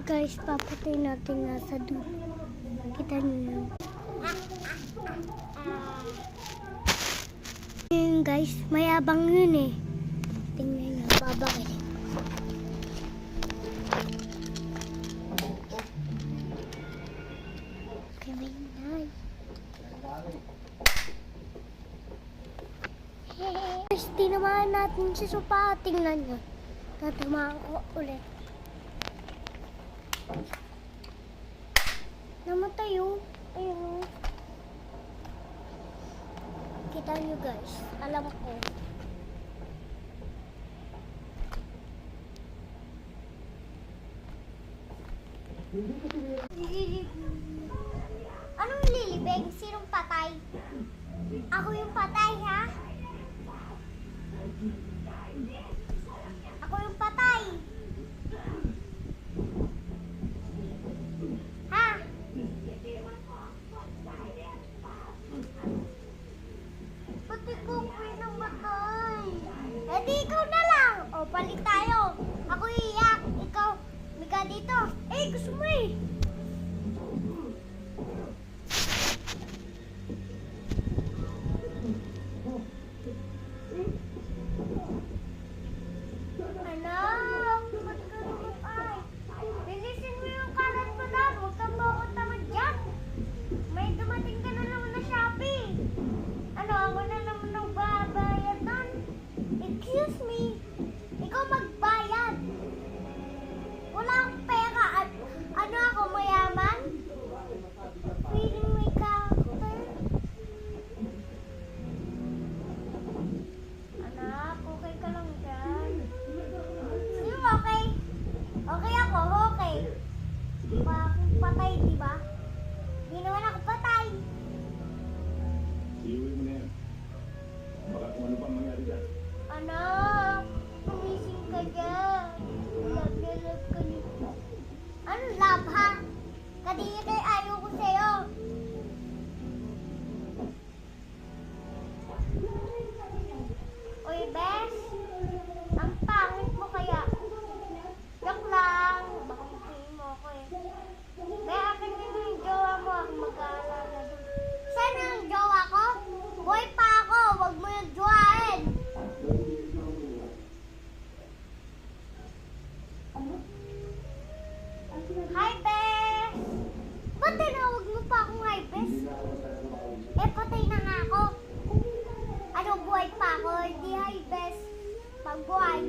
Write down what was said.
Guys, papatay natin nasa dulo. Kita niyo. Yun guys, mayabang yun eh. Tingnan niyo, babakilin. Okay, may inay. Guys, tinamaan natin si Sopa. Tingnan niyo. Tatamaan ko ulit. Namatay oh. Ayun oh. Kita nyo guys. Alam ko. Anong lilibig? Sinong patay? Ako yung patay ha? Ako yung patay. O, palit tayo. Ako iiyak. Ikaw, miga dito. Eh, gusto mo eh. Anak, ba't ka naman ay? Bilisin mo yung kalat mo na. Huwag kang bawat tamad dyan. May dumating ka na naman na Shopee. Ano, ako na naman ang babayad doon. Excuse me. Ikaw magbayad. Wala akong pera. Ano ako, mayaman? Feeling may character. Anak, okay ka lang dyan. Sino okay? Okay ako, okay. Di ba akong patay, di ba? Di naman ako patay. Iuwi mo na yan. Baka kung ano pang mangyari dyan. Anak, kumising ka dyan. Love na love ka nito. Ano love ha? Kadiri ayaw ko sa'yo. Uy, Bes. Ang pangit mo kaya. Joke lang. Baka makihin mo ako eh. Kaya akin din yung jowa mo. Ako mag-aalala doon. Saan ang jowa ko? Boy pa ako. Huwag mo yung jowain. Hi, Bes! Ba't tinawag mo pa akong hi, Bes? Eh, patay na nga ako. Ano, buhay pa ako? Hindi hi, Bes. Pag buhay.